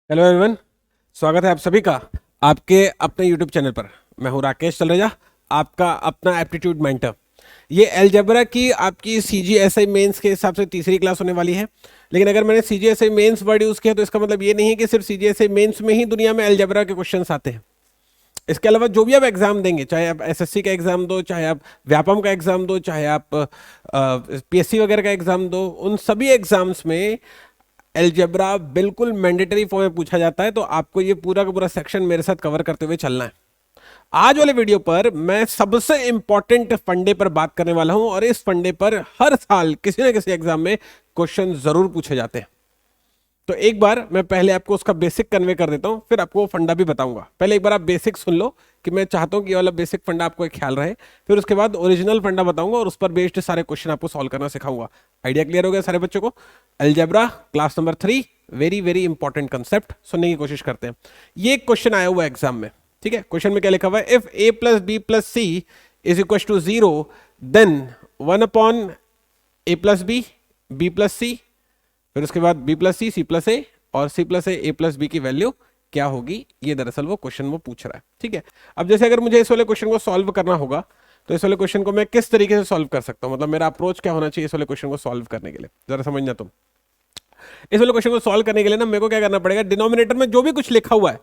Hello everyone. स्वागत है आप सभी का आपके अपने यूट्यूब चैनल पर। मैं हूं राकेश तलरेजा, आपका अपना एप्टीट्यूड मेंटर। ये अलजेब्रा की आपकी सी जी एस आई मेन्स के हिसाब से तीसरी क्लास होने वाली है। लेकिन अगर मैंने C G S I mains word use किया तो इसका मतलब ये नहीं है कि सिर्फ सी जी एस आई मेन्स में ही दुनिया में अलजेब्रा के क्वेश्चन आते हैं। इसके अलावा जो भी आप एग्जाम देंगे, चाहे आप एसएससी का एग्जाम दो, चाहे आप व्यापम का एग्जाम दो, चाहे आप पीएससी वगैरह का एग्जाम दो, उन सभी एग्जाम्स में अलजेब्रा बिल्कुल मैंडेटरी फॉर्म में पूछा जाता है। तो आपको ये पूरा का पूरा सेक्शन मेरे साथ कवर करते हुए चलना है। आज वाले वीडियो पर मैं सबसे इंपॉर्टेंट फंडे पर बात करने वाला हूं, और इस फंडे पर हर साल किसी ना किसी एग्जाम में क्वेश्चन जरूर पूछे जाते हैं। तो एक बार मैं पहले आपको उसका बेसिक कन्वे कर देता हूं, फिर आपको फंडा भी बताऊंगा। पहले एक बार आप बेसिक सुन लो कि मैं चाहता हूं कि ये वाला बेसिक फंडा आपको एक ख्याल रहे। फिर उसके बाद ओरिजिनल फंडा बताऊंगा और उस पर बेस्ड सारे क्वेश्चन आपको सॉल्व करना सिखाऊंगा। आइडिया क्लियर हो गया सारे बच्चों को? Algebra class number 3, very very important concept, सुनने की कोशिश करते हैं। ये एक क्वेश्चन आया हुआ है एग्जाम में, ठीक है। क्वेश्चन में क्या लिखा हुआ है? If a plus b plus c is equal to 0, then 1 upon a plus b plus c, फिर उसके बाद b plus c plus a, और c plus a plus b की वैल्यू क्या होगी। ये दरअसल वो क्वेश्चन वो पूछ रहा है, ठीक है। अब जैसे अगर मुझे इस वाले क्वेश्चन को सॉल्व करना होगा तो इस वाले क्वेश्चन को मैं किस तरीके से सॉल्व कर सकता हूं, मतलब मेरा अप्रोच क्या होना चाहिए इस वाले क्वेश्चन को सॉल्व करने के लिए, जरा समझना तुम। इस वाले क्वेश्चन को सॉल्व करने के लिए ना मेरे को क्या करना पड़ेगा, डिनोमिनेटर में जो भी कुछ लिखा हुआ है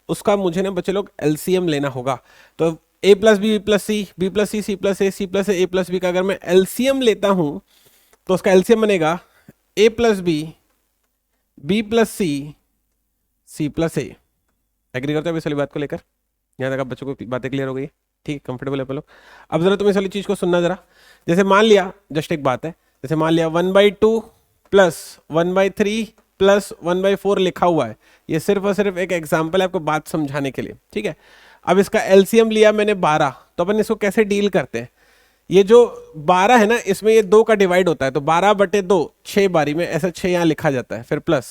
उसका मुझे ना बच्चे लोग एलसीएम लेना होगा। तो ए plus b plus C, B plus c plus a plus B का अगर मैं एलसीएम लेता हूं तो उसका एलसीएम बनेगा a plus b plus c plus a. Agree करते हो इस वाली बात को लेकर? यहाँ तक आप बच्चों को बातें क्लियर हो गई? ठीक, कंफर्टेबल है? लोग अब जरा तुम इस वाली चीज को सुनना जरा। जैसे मान लिया, जस्ट एक बात है, जैसे मान लिया 1/2 प्लस 1/3 प्लस 1/4 लिखा हुआ है। ये सिर्फ और सिर्फ एक एग्जाम्पल है आपको बात समझाने के लिए, ठीक है। अब इसका एलसीएम लिया मैंने 12, तो अपन इसको कैसे डील करते हैं? ये जो 12 है ना, इसमें ये 2 का डिवाइड होता है, तो 12/2 6 बारी में, ऐसा 6 यहाँ लिखा जाता है। फिर प्लस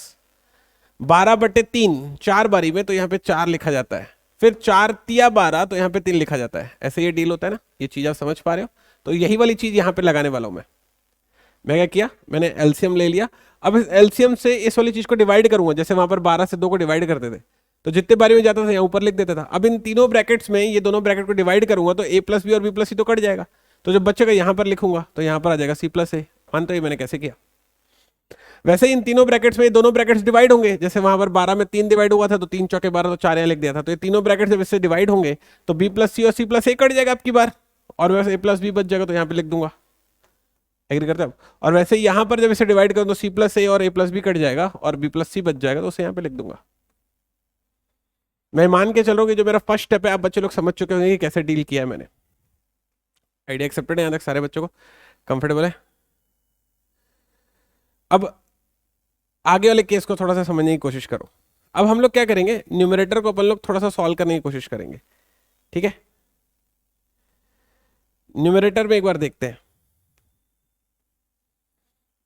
12/3 4 बारी में, तो यहाँ पे 4 लिखा जाता है। फिर 4×3 12, तो यहाँ पे 3 लिखा जाता है। ऐसे ये डील होता है ना, ये चीज आप समझ पा रहे हो? तो यही वाली चीज यहाँ पे लगाने वाला हूं मैं क्या किया, मैंने एलसीएम ले लिया। अब इस एलसीएम से इस वाली चीज को डिवाइड करूंगा, जैसे वहां पर 12 से 2 को डिवाइड करते थे तो जितने बारी में जाता था यहाँ ऊपर लिख देता था। अब इन तीनों ब्रैकेट्स में ये दोनों ब्रैकेट को डिवाइड करूंगा तो ए प्लस बी और बी प्लस सी तो कट जाएगा। तो जब बच्चे का यहाँ पर लिखूंगा तो यहाँ पर आ जाएगा सी प्लस ए। मानते हो मैंने कैसे किया? वैसे ही इन तीनों ब्रैकेट्स में ये दोनों ब्रैकेट्स डिवाइड होंगे। जैसे वहां पर 12 में 3 डिवाइड हुआ था तो 3×4 12, तो 4 यहाँ लिख दिया था। तो ये तीनों ब्रैकेट जब इससे डिवाइड होंगे तो बी प्लस सी और सी प्लस ए कट जाएगा आपकी बार, और वैसे ए प्लस बी बच जाएगा, तो यहाँ पे लिख दूंगा। एग्री करते हो? और वैसे ही यहाँ पर जब इसे डिवाइड करूँ तो सी प्लस ए और ए प्लस बी कट जाएगा और बी प्लस सी बच जाएगा, तो उसे यहाँ पे लिख दूंगा। मैं मान के चल रहा हूँ कि जो मेरा फर्स्ट स्टेप है आप बच्चे लोग समझ चुके होंगे कि कैसे डील किया है मैंने। आइडिया एक्सेप्टेड है यहाँ तक सारे बच्चों को? कंफर्टेबल है? अब आगे वाले केस को थोड़ा सा समझने की कोशिश करो। अब हम लोग क्या करेंगे, न्यूमरेटर को अपन लोग थोड़ा सा सॉल्व करने की कोशिश करेंगे, ठीक है। न्यूमरेटर में एक बार देखते हैं।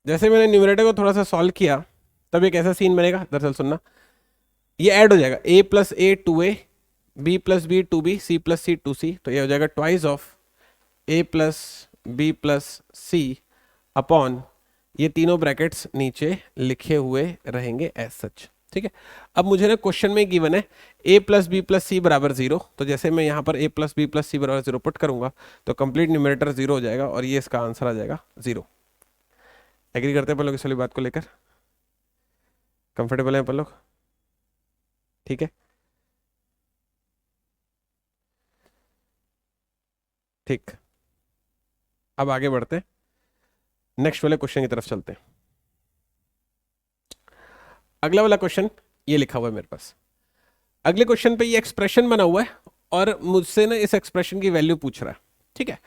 जैसे मैंने न्यूमरेटर को थोड़ा सा सॉल्व किया तब एक ऐसा सीन बनेगा, दरअसल सुनना। ये ऐड हो जाएगा, a plus a 2a, b plus b 2b, c plus c 2c, तो ये हो जाएगा twice of a plus b plus c upon, ये तीनों ब्रैकेट्स नीचे लिखे हुए रहेंगे एज सच, ठीक है। अब मुझे ना क्वेश्चन में गिवन है a plus b plus c बराबर 0, तो जैसे मैं यहाँ पर a plus b plus c बराबर 0 पुट करूंगा तो कंप्लीट न्यूमरेटर 0 हो जाएगा और ये इसका आंसर आ जाएगा 0। एग्री करते हैं अपन लोग इस वाली बात को लेकर? कंफर्टेबल है अपन लोग? ठीक है, ठीक। अब आगे बढ़ते हैं, नेक्स्ट वाले क्वेश्चन की तरफ चलते हैं। अगला वाला क्वेश्चन ये लिखा हुआ है मेरे पास। अगले क्वेश्चन पे ये एक्सप्रेशन बना हुआ है और मुझसे ना इस एक्सप्रेशन की वैल्यू पूछ रहा है, ठीक है।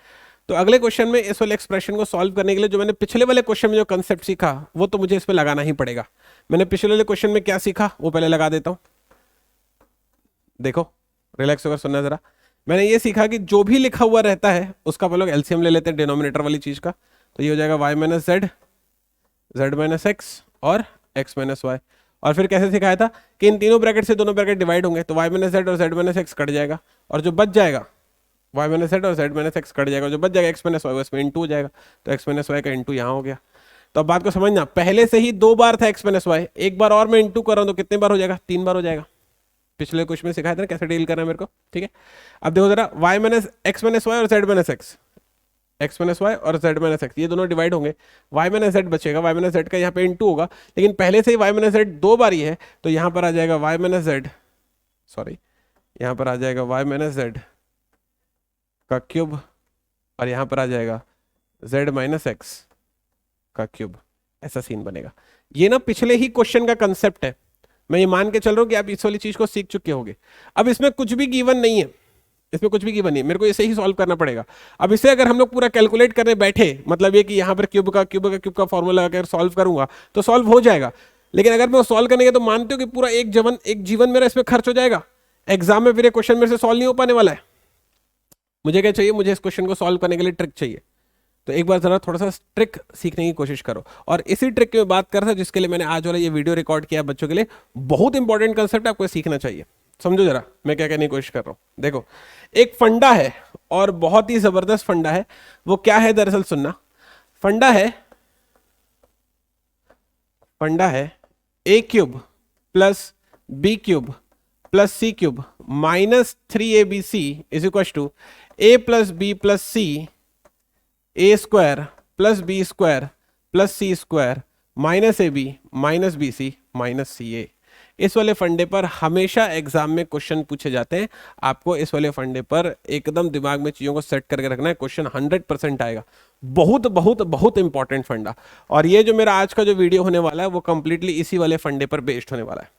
तो अगले क्वेश्चन में इस वाले एक्सप्रेशन को सॉल्व करने के लिए जो मैंने पिछले वाले क्वेश्चन में जो कंसेप्ट सीखा वो तो मुझे इस पे लगाना ही पड़ेगा। मैंने पिछले वाले क्वेश्चन में क्या सीखा वो पहले लगा देता हूं। देखो, रिलैक्स होकर सुनना जरा। मैंने ये सीखा कि जो भी लिखा हुआ रहता है उसका अपन लोग एलसीएम ले लेते हैं डिनोमिनेटर वाली चीज का। तो ये हो जाएगा y minus z, z minus x और x माइनस वाई। और फिर कैसे सिखाया था कि इन तीनों ब्रैकेट से दोनों ब्रैकेट डिवाइड होंगे तो y माइनस जेड और z माइनस एक्स कट जाएगा, और जो बच जाएगा y माइनस जेड और z माइनस एक्स कट जाएगा, और जो बच जाएगा x माइनस वाई उसमें इंटू हो जाएगा, तो x माइनस वाई का इंटू यहाँ हो गया। तो अब बात को समझना, पहले से ही 2 बार था x माइनस वाई, एक बार और मैं इंटू कर रहा हूं तो कितने बार हो जाएगा, 3 बार हो जाएगा। पिछले क्वेश्चन में सिखाया था ना कैसे डील करना है मेरे को, ठीक है। अब देखो जरा, y minus x minus y और z minus x, x minus y और z माइनस एक्स, ये दोनों डिवाइड होंगे, y माइनस z बचेगा, y माइनस z का यहाँ पे इंटू होगा, लेकिन पहले से ही y माइनस z 2 बार ही है, तो यहाँ पर आ जाएगा y माइनस z, सॉरी यहाँ पर आ जाएगा y माइनस z का क्यूब, और यहाँ पर आ जाएगा z माइनस एक्स का क्यूब। ऐसा सीन बनेगा। ये ना पिछले ही क्वेश्चन का कंसेप्ट है, मैं ये मान के चल रहा हूं कि आप इस वाली चीज को सीख चुके होंगे। अब इसमें कुछ भी गिवन नहीं है, इसमें कुछ भी गिवन नहीं, मेरे को इसे ही सॉल्व करना पड़ेगा। अब इसे अगर हम लोग पूरा कैलकुलेट करने बैठे, मतलब ये कि यहाँ पर क्यूब का फॉर्मूला अगर सॉल्व करूंगा तो सॉल्व हो जाएगा, लेकिन अगर मैं सॉल्व करने के तो मानते हो कि पूरा एक जीवन मेरा इसमें खर्च हो जाएगा, एग्जाम में फिर क्वेश्चन मेरे से सॉल्व नहीं हो पाने वाला है। मुझे क्या चाहिए, मुझे इस क्वेश्चन को सॉल्व करने के लिए ट्रिक चाहिए। तो एक बार जरा थोड़ा सा ट्रिक सीखने की कोशिश करो, और इसी ट्रिक की मैं बात कर रहा था जिसके लिए मैंने आज वाला ये वीडियो रिकॉर्ड किया बच्चों के लिए। बहुत इंपॉर्टेंट कंसेप्ट आपको सीखना चाहिए। समझो जरा मैं क्या कहने की कोशिश कर रहा हूं। देखो, एक फंडा है और बहुत ही जबरदस्त फंडा है। वो क्या है दरअसल, सुनना। फंडा है a cube plus b cube plus c cube minus 3abc is equal to a plus b plus c a square plus b square plus c square minus a b minus b c minus c a. इस वाले फंडे पर हमेशा exam में question पूछे जाते हैं। आपको इस वाले फंडे पर एकदम दिमाग में चीजों को सेट करके रखना है, क्वेश्चन 100% आएगा। बहुत बहुत बहुत इंपॉर्टेंट फंडा। और ये जो मेरा आज का जो वीडियो होने वाला है वो कंप्लीटली इसी वाले फंडे पर बेस्ड होने वाला है।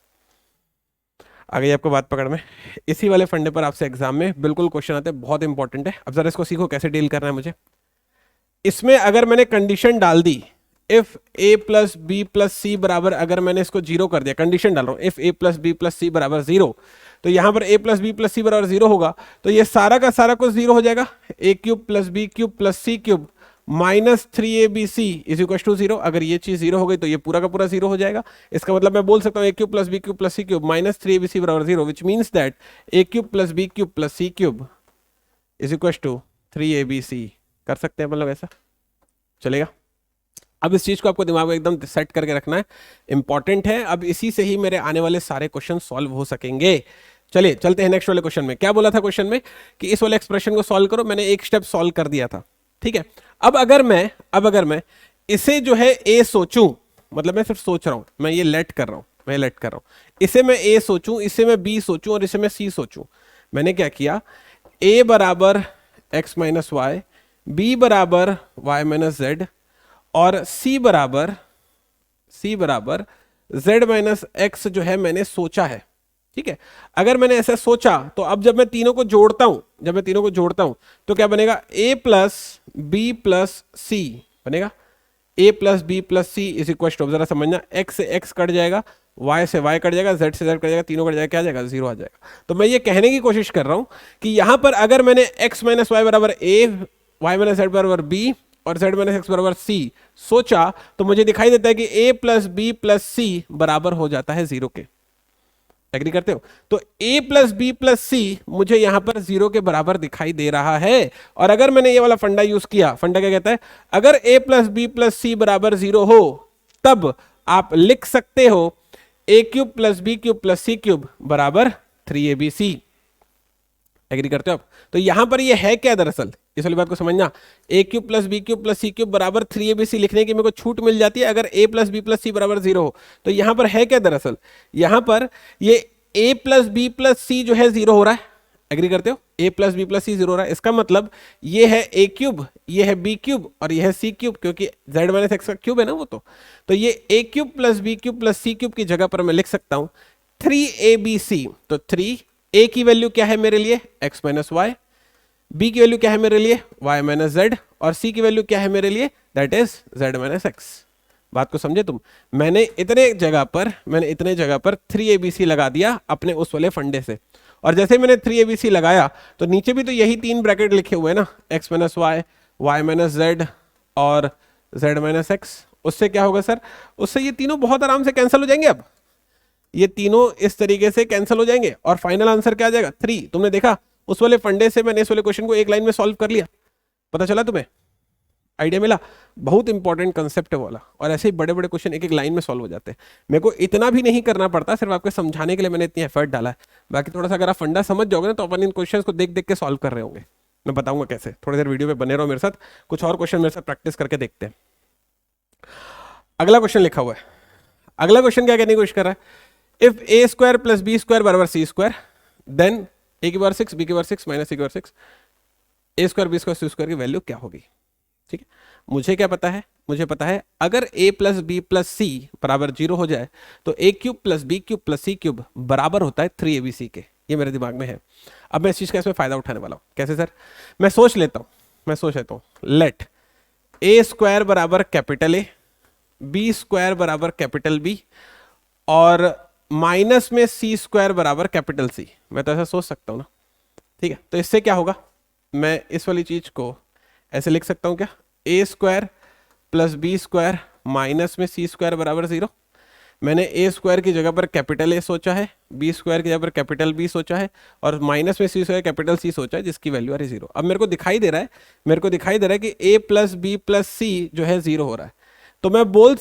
आ गई आपको बात पकड़ में। इसी वाले फंडे पर आपसे एग्जाम में बिल्कुल क्वेश्चन आते हैं, बहुत इंपॉर्टेंट है। अब जरा इसको सीखो कैसे डील करना है मुझे। इसमें अगर मैंने कंडीशन डाल दी if a plus b plus c बराबर, अगर मैंने इसको 0 कर दिया, कंडीशन डाल रहा हूं if a plus b plus c बराबर 0, तो यहां पर a plus b plus c बराबर 0 होगा, तो ये सारा का सारा कुछ 0 हो जाएगा। a cube plus b cube plus c cube minus 3abc is equal to 0। अगर ये चीज 0 हो गई तो ये पूरा का पूरा 0 हो जाएगा। इसका मतलब मैं बोल सकता हूँ a cube plus b cube plus c cube minus 3abc बराबर 0, which means that a cube plus b cube plus c cube is equal to 3abc। कर सकते हैं मतलब ऐसा चलेगा। अब इस चीज को आपको दिमाग में एकदम सेट करके रखना है, इंपॉर्टेंट है। अब इसी से ही मेरे आने वाले सारे क्वेश्चन सॉल्व हो सकेंगे। चलिए चलते हैं नेक्स्ट वाले क्वेश्चन में। क्या बोला था क्वेश्चन में कि इस वाले एक्सप्रेशन को सॉल्व करो, मैंने एक स्टेप सॉल्व कर दिया था, ठीक है। अब अगर मैं इसे जो है ए सोचूं, मतलब मैं सिर्फ सोच रहा हूं, मैं ये लेट कर रहा हूं, इसे मैं ए सोचूं, इसे मैं बी सोचूं और इसे मैं सी सोचूं। मैंने क्या किया, ए बराबर एक्स माइनस वाई, बी बराबर वाई माइनस जेड और c बराबर z माइनस एक्स जो है मैंने सोचा है, ठीक है। अगर मैंने ऐसा सोचा तो अब जब मैं तीनों को जोड़ता हूं तो क्या बनेगा, a plus b plus c बनेगा, a plus b plus c is equal to, जरा समझना, x से x कट जाएगा, y से y कट जाएगा, z से z कट जाएगा, तीनों कट जाएगा, क्या आ जाएगा, 0 आ जाएगा। तो मैं ये कहने की कोशिश कर रहा हूं कि यहां पर अगर मैंने x माइनस वाई बराबर a, y माइनस z बराबर b और z माइनस एक्स बराबर सी सोचा, तो मुझे दिखाई देता है कि a plus b plus c बराबर हो जाता है 0 के। एग्री करते हो? तो a प्लस बी प्लस सी मुझे यहां पर 0 के बराबर दिखाई दे रहा है। और अगर मैंने ये वाला फंडा यूज किया, फंडा क्या कहता है, अगर a plus b plus c बराबर 0 हो तब आप लिख सकते हो a cube plus b cube plus c cube बराबर 3abc। एग्री करते हो आप? तो यहां पर ये है क्या, दरअसल इस वाली बात को समझना, a cube plus b cube plus c cube बराबर 3abc लिखने की मेरे को छूट मिल जाती है अगर a plus b plus c बराबर 0 हो। तो यहां पर है क्या, दरअसल यहां पर ये a प्लस बी प्लस सी जो है 0 हो रहा है। एग्री करते हो? a प्लस बी प्लस सी 0 हो रहा है, इसका मतलब ये है a क्यूब, ये है b क्यूब और ये है c क्यूब, क्योंकि z माइनस एक्स का क्यूब है ना वो। तो ये a cube plus b cube plus c cube की जगह पर मैं लिख सकता हूं 3abc। तो 3 a की वैल्यू क्या है मेरे लिए, x माइनस वाई, b की वैल्यू क्या है मेरे लिए, y माइनस जेड, और c की वैल्यू क्या है मेरे लिए, that is z minus x. बात को समझे तुम? मैंने इतने जगह पर 3abc लगा दिया अपने उस वाले फंडे से, और जैसे मैंने 3abc लगाया तो नीचे भी तो यही 3 ब्रैकेट लिखे हुए हैं ना, x minus y, y minus z और z माइनस एक्स। उससे क्या होगा सर, उससे ये तीनों बहुत आराम से कैंसिल हो जाएंगे। अब ये तीनों इस तरीके से कैंसिल हो जाएंगे और फाइनल आंसर क्या आ जाएगा, 3। तुमने देखा उस वाले फंडे से मैंने इस वाले क्वेश्चन को एक लाइन में सॉल्व कर लिया, पता चला तुम्हें? आइडिया मिला? बहुत इंपॉर्टेंट कंसेप्ट है वाला, और ऐसे ही बड़े बड़े क्वेश्चन एक एक लाइन में सॉल्व हो जाते हैं। मेरे को इतना भी नहीं करना पड़ता, सिर्फ आपको समझाने के लिए मैंने इतनी एफर्ट डाला है। बाकी थोड़ा सा अगर आप फंडा समझ जाओगे ना, तो अपन इन क्वेश्चन को देख देख के सॉल्व कर रहे होंगे। मैं बताऊंगा कैसे, थोड़ी देर वीडियो पे बने रहो मेरे साथ, कुछ और क्वेश्चन मेरे साथ प्रैक्टिस करके देखते हैं। अगला क्वेश्चन लिखा हुआ है, अगला क्वेश्चन क्या कहने की कोशिश कर रहा है, if a square plus b square बराबर सी स्क्वायर, देन ए की पावर 6 बी की पावर 6 माइनस सी की power 6, a square b square c square की वैल्यू क्या होगी। ठीक है, मुझे क्या पता है, मुझे पता है अगर a plus b plus c बराबर 0 हो जाए तो a cube plus b cube plus c cube बराबर होता है 3abc के। ये मेरे दिमाग में है। अब मैं इस चीज का इसमें फायदा उठाने वाला हूं। कैसे सर? मैं सोच लेता हूं लेट a स्क्वायर बराबर कैपिटल A, बी स्क्वायर बराबर कैपिटल B, और माइनस में सी स्क्वायर बराबर कैपिटल C। मैं तो ऐसा सोच सकता हूं ना। ठीक है, तो इससे क्या होगा, मैं इस वाली चीज को ऐसे लिख सकता हूं क्या, a square plus b square minus में सी स्क्वायर बराबर 0। मैंने ए स्क्वायर की जगह पर कैपिटल ए सोचा है, बी स्क्वायर की जगह पर कैपिटल बी सोचा है, और माइनस में सी स्क्वायर कैपिटल सी सोचा है, जिसकी वैल्यू आ रही 0। अब मेरे को दिखाई दे रहा है कि ए प्लस बी प्लस सी जो है 0 हो रहा है। तो मैं बोल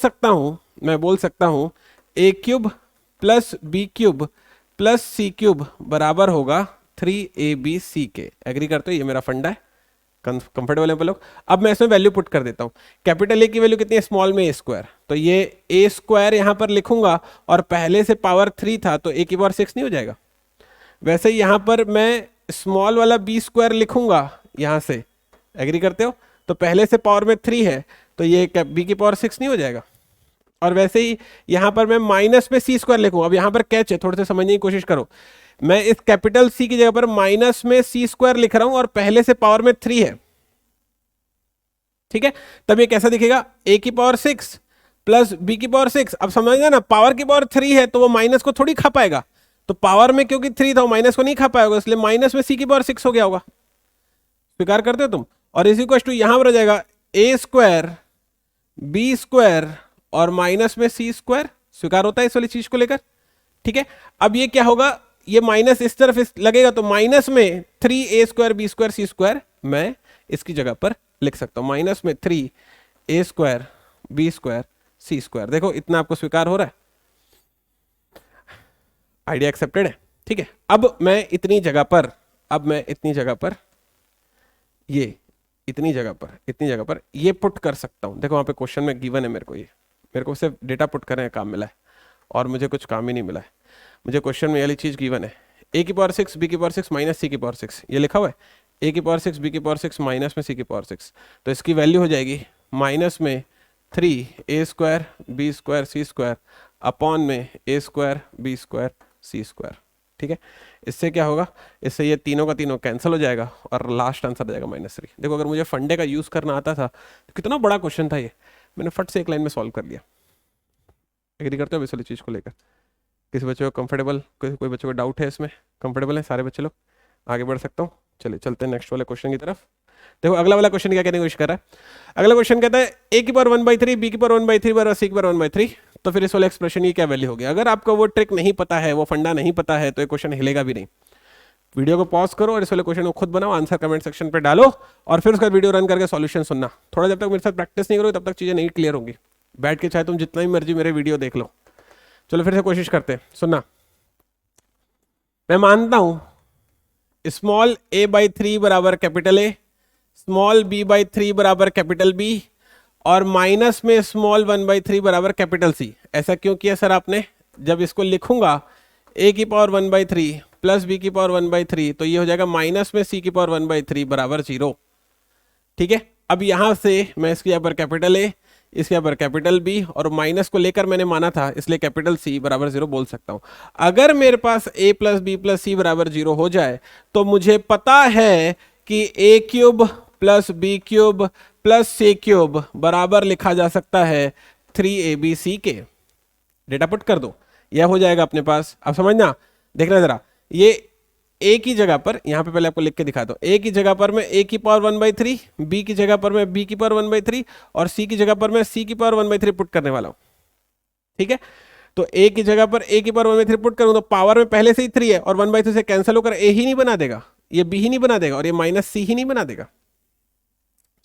सकता हूं a cube plus b cube plus c cube बराबर होगा 3abc के। एग्री करते हो? ये मेरा फंडा है, कंफर्टेबल है लोग। अब मैं इसमें वैल्यू पुट कर देता हूं। कैपिटल ए की वैल्यू कितनी है, स्मॉल में ए स्क्वायर, तो ये ए स्क्वायर यहां पर लिखूंगा, और पहले से पावर 3 था तो ए की पावर 6 नहीं हो जाएगा। वैसे ही यहां पर मैं स्मॉल वाला बी स्क्वायर लिखूंगा यहां से, एग्री करते हो? तो पहले से पावर में 3 है तो ये बी की पावर 6 नहीं हो जाएगा। और वैसे ही यहां पर मैं माइनस में सी स्क्वायर लिखूंगा। अब यहां पर कैच है, थोड़े से समझने की कोशिश करो। मैं इस कैपिटल सी की जगह पर माइनस में सी स्क्वायर लिख रहा हूं, और पहले से पावर में 3 है। ठीक है, तब ये कैसा दिखेगा, ए की पावर 6 प्लस बी की पावर 6। अब समझना ना, पावर की पावर 3 है तो वो माइनस को थोड़ी खा पाएगा, तो पावर में क्योंकि 3 था वो माइनस को नहीं खा पाएगा, इसलिए माइनस में सी की पावर 6 हो गया होगा। स्वीकार करते हो तुम? और इसी क्वेश्चन टू यहां पर हो जाएगा ए स्क्वायर बी स्क्वायर और माइनस में सी स्क्वायर। स्वीकार होता है इस वाली चीज को लेकर? ठीक है, अब ये क्या होगा, ये माइनस इस तरफ लगेगा, तो माइनस में 3a square b square c square मैं इसकी जगह पर लिख सकता हूं, माइनस में 3a square b square c square. देखो इतना आपको स्वीकार हो रहा है, आइडिया एक्सेप्टेड है। ठीक है, अब मैं इतनी जगह पर ये इतनी जगह पर ये पुट कर सकता हूं। देखो वहां पे क्वेश्चन में गिवन है मेरे को सिर्फ डेटा पुट करने का काम मिला है, और मुझे कुछ काम ही नहीं मिला है। मुझे क्वेश्चन में वाली चीज गिवन है, ए की पावर 6 बी की पावर 6 माइनस सी की पावर 6, ये लिखा हुआ है। ए की पावर 6 बी की पावर 6 माइनस में सी की पावर 6, तो इसकी वैल्यू हो जाएगी माइनस में 3a square b square c square upon में ए square b square c square. ठीक है, इससे क्या होगा, इससे ये तीनों का तीनों कैंसिल हो जाएगा, और लास्ट आंसर आ जाएगा -3। देखो अगर मुझे फंडे का यूज करना आता था तो कितना बड़ा क्वेश्चन था ये, मैंने फट से एक लाइन में सॉल्व कर लिया। एग्री करते हो इस वाली चीज को लेकर? किसी बच्चे को कंफर्टेबल, कोई बच्चे को डाउट है इसमें? कंफर्टेबल है सारे बच्चे लोग? आगे बढ़ सकता हूँ? चलिए चलते हैं नेक्स्ट वाले क्वेश्चन की तरफ। देखो अगला वाला क्वेश्चन क्या कहने की कोशिश कर रहा है, अगला क्वेश्चन कहता है a की पावर 1/3 b की पावर 1/3 बराबर c की पावर 1/3। तो फिर इस वाले एक्सप्रेशन की क्या वैल्यू होगी? अगर आपको वो ट्रिक नहीं पता है, वो फंडा नहीं पता है, तो ये क्वेश्चन हिलेगा भी नहीं। वीडियो को पॉज करो और इस वाले क्वेश्चन को खुद बनाओ, आंसर कमेंट सेक्शन पे डालो, और फिर उसका वीडियो रन करके सॉल्यूशन सुनना। थोड़ा जब तक मेरे साथ प्रैक्टिस नहीं करोगे तब तक चीजें नहीं क्लियर होंगी। बैठ के चाहे तुम जितना भी मर्जी मेरे वीडियो देख लो। चलो फिर से कोशिश करते हैं, सुनना। मैं मानता हूं स्मॉल a/3 बराबर कैपिटल A, स्मॉल b/3 बराबर कैपिटल B, और माइनस में स्मॉल 1/3 बराबर कैपिटल C। ऐसा क्यों किया सर आपने? जब इसको लिखूंगा a की पावर 1/3 प्लस b की पावर 1/3, तो ये हो जाएगा माइनस में c की पावर 1/3 बराबर 0। ठीक है, अब यहां से मैं इसके यहाँ पर कैपिटल A, इसके यहाँ पर कैपिटल B, और माइनस को लेकर मैंने माना था इसलिए कैपिटल C बराबर 0 बोल सकता हूं। अगर मेरे पास a plus b plus c बराबर 0 हो जाए तो मुझे पता है कि a cube plus b cube plus c cube बराबर लिखा जा सकता है 3abc के। डेटा पुट कर दो, यह हो जाएगा अपने पास। अब समझना, देखना जरा, ये a की जगह पर, यहां पे पहले आपको लिख के दिखा दो, a की जगह पर मैं a की पावर 1/3, b की जगह पर मैं b की पावर 1/3, और c की जगह पर मैं c की पावर 1/3 पुट करने वाला हूं। ठीक है, तो a की जगह पर a की पावर 1/3 पुट करूं तो पावर में पहले से ही 3 है, और 1/3 से कैंसिल होकर a ही नहीं बना देगा, ये b ही नहीं बना देगा, और ये -c ही नहीं बना देगा।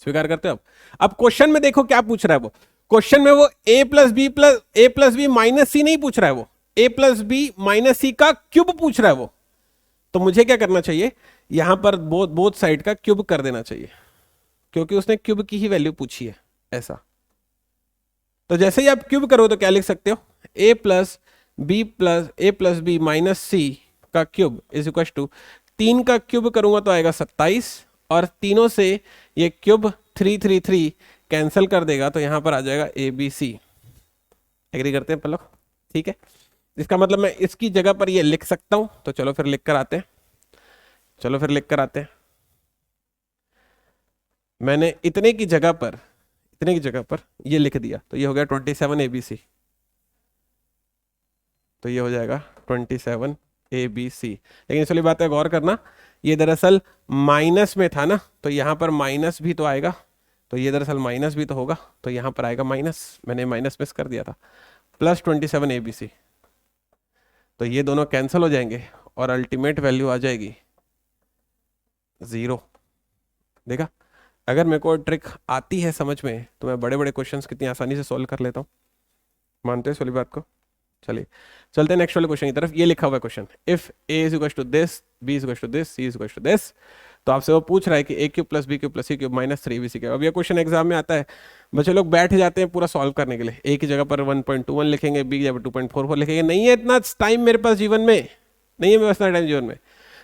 स्वीकार करते हो आप? अब क्वेश्चन में देखो क्या पूछ रहा है वो। क्वेश्चन में वो ए प्लस बी माइनस सी नहीं पूछ रहा है, वो ए प्लस बी माइनस सी का क्यूब पूछ रहा है वो। तो मुझे क्या करना चाहिए, यहां पर बोथ साइड का क्यूब कर देना चाहिए, क्योंकि उसने क्यूब की ही वैल्यू पूछी है ऐसा। तो जैसे ही आप क्यूब करो तो क्या लिख सकते हो, ए प्लस बी माइनस सी का क्यूब इज इक्वल टू 3 का क्यूब करूंगा तो आएगा 27, और तीनों से ये क्यूब 3 कैंसिल कर देगा, तो यहां पर आ जाएगा ए बी सी। एग्री करते हैं लोग? ठीक है, इसका मतलब मैं इसकी जगह पर ये लिख सकता हूं। तो चलो फिर लिख कर आते हैं, मैंने इतने की जगह पर ये लिख दिया, तो ये हो गया 27 ABC। तो ये हो जाएगा 27 ABC। लेकिन इस वाली बात है गौर करना, ये दरअसल माइनस में था ना, तो यहां पर माइनस भी तो आएगा, तो ये दरअसल माइनस भी तो होगा, तो यहां पर आएगा माइनस, मैंने माइनस मिस कर दिया था, प्लस 27 ABC। तो ये दोनों कैंसिल हो जाएंगे और अल्टीमेट वैल्यू आ जाएगी 0। देखा, अगर मेरे को ट्रिक आती है समझ में तो मैं बड़े बड़े क्वेश्चंस कितनी आसानी से सॉल्व कर लेता हूँ। मानते हैं इस वाली बात को? चलिए चलते हैं नेक्स्ट वाले क्वेश्चन की तरफ। ये लिखा हुआ है question, if a is equal to this, b is equal to this, c is equal to this. तो आपसे वो पूछ रहा है कि a cube plus b cube plus c cube minus 3bc cube. अब ये क्वेश्चन एग्जाम में आता है, बच्चे लोग बैठ जाते हैं पूरा सॉल्व करने के लिए, ए की जगह पर 1.21 लिखेंगे, बी की जगह 2.44 लिखेंगे। नहीं है इतना टाइम मेरे पास जीवन में, नहीं है मेरे पास इतना टाइम जीवन में।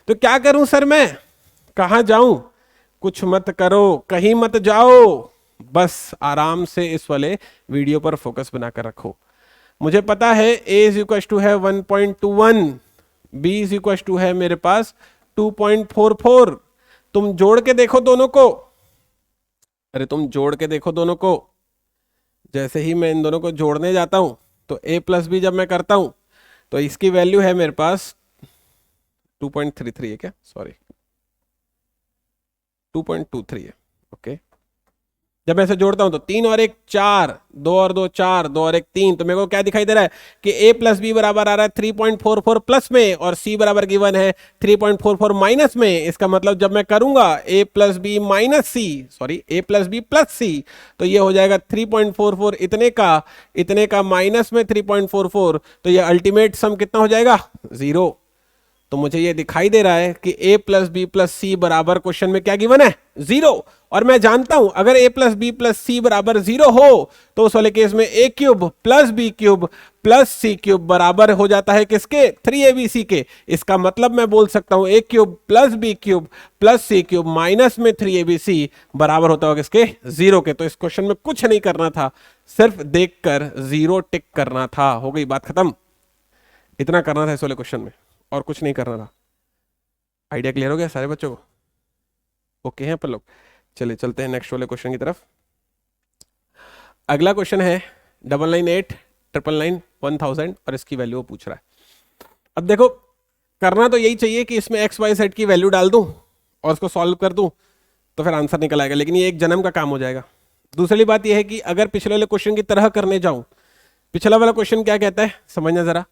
तो क्या करूं सर, मैं कहाँ जाऊं? कुछ मत करो, कहीं मत जाओ, बस आराम से इस वाले वीडियो पर फोकस बनाकर रखो। मुझे पता है a इज इक्वल टू है 1.21, b इज इक्वल टू है मेरे पास 2.44। तुम जोड़ के देखो दोनों को, अरे तुम जोड़ के देखो दोनों को। जैसे ही मैं इन दोनों को जोड़ने जाता हूं तो a प्लस बी जब मैं करता हूं तो इसकी वैल्यू है मेरे पास 2.33 है क्या, सॉरी 2.23 है। ओके, जब मैं इसे जोड़ता हूं तो 3 और 1 4, 2 और 2 4, 2 और 1 3। तो मेरे को क्या दिखाई दे रहा है कि a प्लस बी बराबर आ रहा है 3.44 प्लस में, और c बराबर गिवन है 3.44 माइनस में। इसका मतलब जब मैं करूंगा a plus b minus c, sorry a plus b plus c, तो ये हो जाएगा 3.44 इतने का माइनस में 3.44, तो ये अल्टीमेट सम कितना हो जाएगा 0। तो मुझे ये दिखाई दे रहा है कि a plus b plus c बराबर क्वेश्चन में क्या गिवन है 0। और मैं जानता हूं अगर a plus b plus c बराबर 0 हो तो उस वाले केस में a cube plus b cube plus c cube बराबर हो जाता है किसके, 3abc के। इसका मतलब मैं बोल सकता हूं a cube plus b cube plus c cube minus में 3abc बराबर होता होगा किसके, 0 के। तो इस क्वेश्चन में कुछ नहीं करना था, सिर्फ देखकर 0 टिक करना था, हो गई बात खत्म। इतना करना था इस वाले क्वेश्चन में, और कुछ नहीं करना था। आइडिया क्लियर हो गया सारे बच्चों को? ओके हैं अपन लोग? चलिए चलते हैं नेक्स्ट वाले क्वेश्चन की तरफ। अगला क्वेश्चन है 998 999 1000, और इसकी वैल्यू वो पूछ रहा है। अब देखो, करना तो यही चाहिए कि इसमें एक्स वाई सेट की वैल्यू डाल दूं और उसको सॉल्व कर दूं तो फिर आंसर निकल आएगा, लेकिन ये एक जन्म का काम हो जाएगा। दूसरी बात यह है कि अगर पिछले वाले क्वेश्चन की तरह करने जाऊं, पिछला वाला क्वेश्चन क्या कहता है समझना जरा।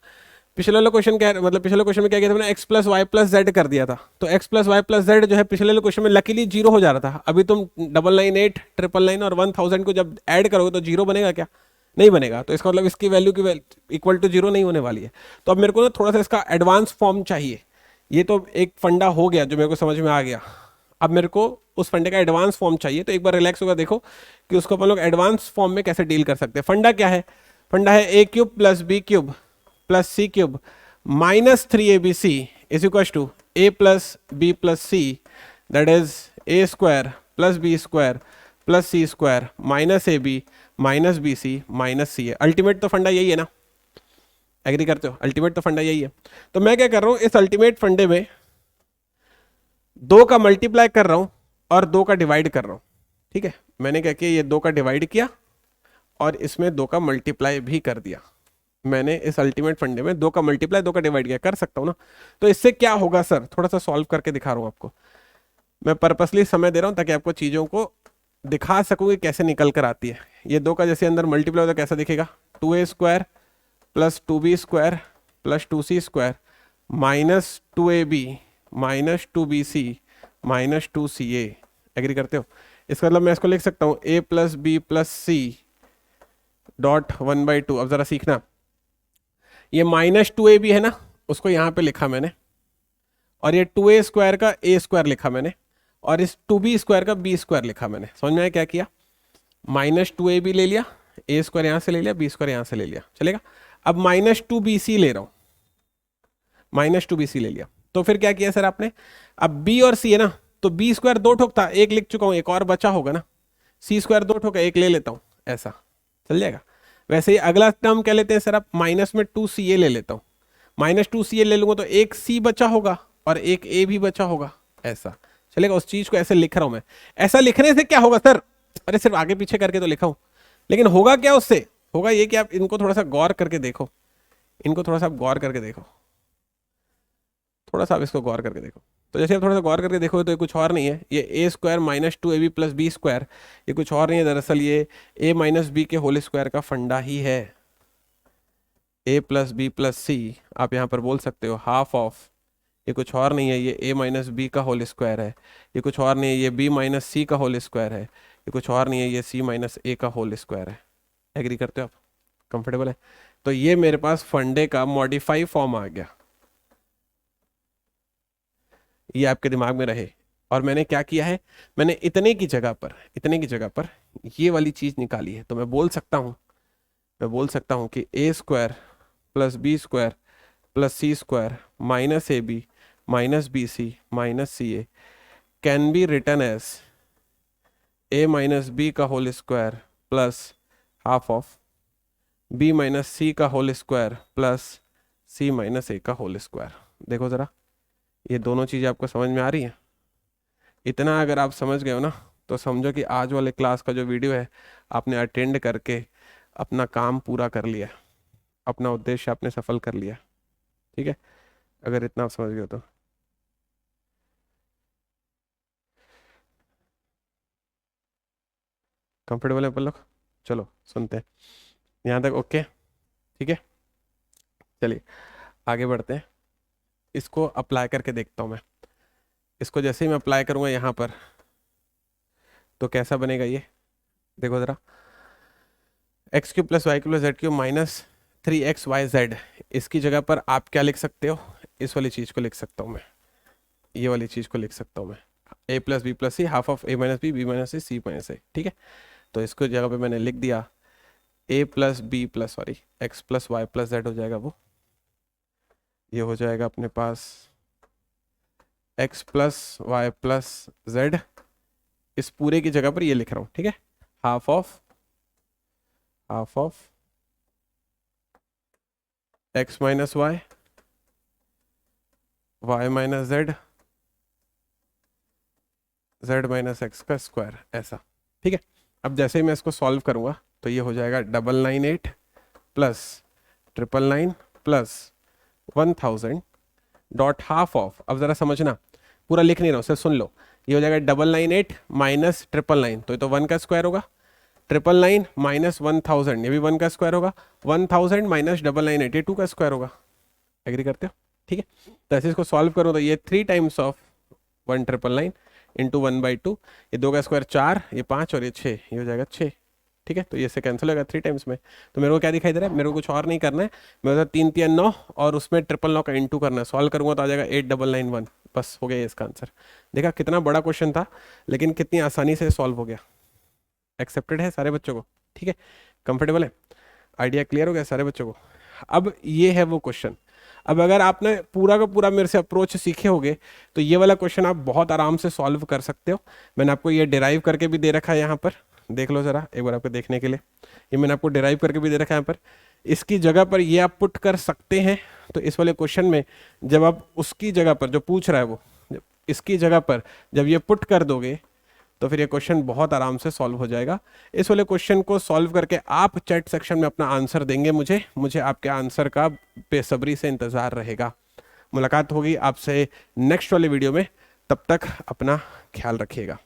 पिछले वाला क्वेश्चन क्या, मतलब पिछले क्वेश्चन में क्या किया था मैंने, x plus y plus z कर दिया था। तो x plus y plus z जो है पिछले वाले क्वेश्चन में लकीली 0 हो जा रहा था। अभी तुम 998 999 और 1000 को जब ऐड करोगे तो 0 बनेगा क्या, नहीं बनेगा। तो इसका मतलब इसकी वैल्यू की इक्वल टू 0 नहीं होने वाली है। तो अब मेरे को ना थोड़ा सा इसका एडवांस फॉर्म चाहिए। ये तो एक फंडा हो गया जो मेरे को समझ में आ गया, अब मेरे को उस फंडे का एडवांस फॉर्म चाहिए। तो एक बार रिलैक्स होकर देखो कि उसको अपन लोग एडवांस फॉर्म में कैसे डील कर सकते हैं। फंडा क्या है, फंडा है a cube plus b cube plus c cube minus 3abc is equal to a plus b plus c, that is a square plus b square plus c square minus ab minus b c minus c है। Ultimate तो फंडा यही है ना, agree करते हो? Ultimate तो फंडा यही है। तो मैं क्या कर रहा हूं, इस अल्टीमेट फंडे में 2 का मल्टीप्लाई कर रहा हूं और 2 का डिवाइड कर रहा हूं। ठीक है, मैंने क्या किया, ये 2 का डिवाइड किया और इसमें 2 का मल्टीप्लाई भी कर दिया। मैंने इस अल्टीमेट फंडे में 2 का मल्टीप्लाई 2 का डिवाइड किया, कर सकता हूं ना। तो इससे क्या होगा सर, थोड़ा सा सॉल्व करके दिखा रहा हूं आपको। मैं पर्पसली समय दे रहा हूं ताकि आपको चीजों को दिखा सकूं कि कैसे निकल कर आती है। ये 2 का जैसे अंदर मल्टीप्लाई होता है कैसा दिखेगा, 2a square plus 2b square plus 2c square minus 2ab minus 2bc minus 2ca। Agree करते हो? इसका मतलब मैं इसको लिख सकता हूँ a plus b plus c dot 1/2। अब जरा सीखना, ये -2ab है ना, उसको यहाँ पे लिखा मैंने, और ये 2a² का a² लिखा मैंने, और इस 2b² का b² लिखा मैंने। समझ में आया क्या किया? -2ab ले लिया, a² यहाँ से ले लिया, b² यहाँ से ले लिया, चलेगा। अब -2bc ले रहा हूँ, -2bc ले लिया, तो फिर क्या किया सर आपने? अब b और c है ना, तो b² 2 ठोक था, एक लिख चुका हूँ, एक और बचा होगा ना, c² 2 ठोका, एक ले लेता हूँ, ऐसा चल जाएगा। वैसे ही अगला टर्म क्या लेते हैं सर आप? माइनस में 2ca ले लेता हूँ, -2ca ले लूंगा तो एक c बचा होगा और एक a भी बचा होगा, ऐसा चलेगा। उस चीज को ऐसे लिख रहा हूं मैं। ऐसा लिखने से क्या होगा सर? अरे सिर्फ आगे पीछे करके तो लिखा हूं, लेकिन होगा क्या उससे? होगा ये कि आप इनको थोड़ा सा गौर करके देखो, इनको थोड़ा सा आप गौर करके देखो, थोड़ा सा आप इसको गौर करके देखो। तो जैसे आप थोड़ा सा गौर करके देखो तो ये कुछ और नहीं है, ये a² -2ab प्लस b², ये कुछ और नहीं है दरअसल, ये a माइनस बी के होल स्क्वायर का फंडा ही है। a प्लस बी प्लस सी आप यहाँ पर बोल सकते हो हाफ ऑफ, ये कुछ और नहीं है, ये a माइनस बी का होल स्क्वायर है, ये कुछ और नहीं है, ये b माइनस सी का होल स्क्वायर है, ये कुछ और नहीं है, ये c माइनस a का होल स्क्वायर है। एग्री करते हो आप? कंफर्टेबल है? तो ये मेरे पास फंडे का मॉडिफाई फॉर्म आ गया, ये आपके दिमाग में रहे। और मैंने क्या किया है, मैंने इतने की जगह पर ये वाली चीज निकाली है। तो मैं बोल सकता हूं कि a² plus b² plus c² minus ab minus bc minus ca can be written as a minus b का whole square plus half of b minus c का whole square plus c minus a का whole square. देखो जरा, ये दोनों चीजें आपको समझ में आ रही हैं? इतना अगर आप समझ गए हो ना, तो समझो कि आज वाले क्लास का जो वीडियो है आपने अटेंड करके अपना काम पूरा कर लिया, अपना उद्देश्य आपने सफल कर लिया। ठीक है, अगर इतना आप समझ गए तो। कंफर्टेबल है अपन लोग? चलो सुनते हैं, यहाँ तक ओके? ठीक है, चलिए आगे बढ़ते हैं। इसको अप्लाई करके देखता हूँ मैं। इसको जैसे ही मैं अप्लाई करूँगा यहाँ पर, तो कैसा बनेगा ये देखो ज़रा। x³ plus y³ plus z³ minus 3xyz, इसकी जगह पर आप क्या लिख सकते हो? इस वाली चीज़ को लिख सकता हूँ मैं, ये वाली चीज़ को लिख सकता हूँ मैं, a plus b plus c half of a minus b, b minus c, c minus a. ठीक है, तो इसको जगह पे मैंने लिख दिया a plus b plus sorry x plus y plus z हो जाएगा वो, ये हो जाएगा अपने पास x plus y plus z. इस पूरे की जगह पर ये लिख रहा हूँ, ठीक है, half of x minus y, y minus z, z minus x का स्क्वायर, ऐसा। ठीक है, अब जैसे ही मैं इसको सॉल्व करूंगा तो ये हो जाएगा 998 plus 999 plus 1000 dot half of. अब जरा समझना, पूरा लिख नहीं रहा हूँ, सिर्फ सुन लो। ये हो जाएगा 998 माइनस 999, तो ये तो 1 का स्क्वायर होगा, 999 माइनस 1000 ये भी 1 का स्क्वायर होगा, 1000 माइनस 998 ये 2 का स्क्वायर होगा। एग्री करते हो? ठीक है, तो ऐसे इसको सॉल्व करो तो ये 3 टाइम्स ऑफ 1999 इंटू 1/2, ये 2 का स्क्वायर 4, ये 5 और ये 6, ये हो जाएगा 6। ठीक है, तो ये से कैंसिल होगा 3 टाइम्स में। तो मेरे को क्या दिखाई दे रहा है? मेरे को कुछ और नहीं करना है, मेरे को 3 3 9 और उसमें 999 का इंटू करना है। सॉल्व करूंगा तो आ जाएगा 8991, बस हो गया ये इसका आंसर। देखा कितना बड़ा क्वेश्चन था, लेकिन कितनी आसानी से सॉल्व हो गया। एक्सेप्टेड है सारे बच्चों को? ठीक है, कंफर्टेबल है? आइडिया क्लियर हो गया सारे बच्चों को? अब ये है वो क्वेश्चन। अब अगर आपने पूरा का पूरा मेरे से अप्रोच सीखे होगे तो ये वाला क्वेश्चन आप बहुत आराम से सॉल्व कर सकते हो। मैंने आपको ये डिराइव करके भी दे रखा है, यहाँ पर देख लो जरा एक बार आपको देखने के लिए। ये मैंने आपको डिराइव करके भी दे रखा है यहाँ पर, इसकी जगह पर ये आप पुट कर सकते हैं। तो इस वाले क्वेश्चन में जब आप उसकी जगह पर जो पूछ रहा है वो, इसकी जगह पर जब ये पुट कर दोगे तो फिर ये क्वेश्चन बहुत आराम से सॉल्व हो जाएगा। इस वाले क्वेश्चन को सॉल्व करके आप चैट सेक्शन में अपना आंसर देंगे मुझे आपके आंसर का बेसब्री से इंतज़ार रहेगा। मुलाकात होगी आपसे नेक्स्ट वाले वीडियो में, तब तक अपना ख्याल रखिएगा।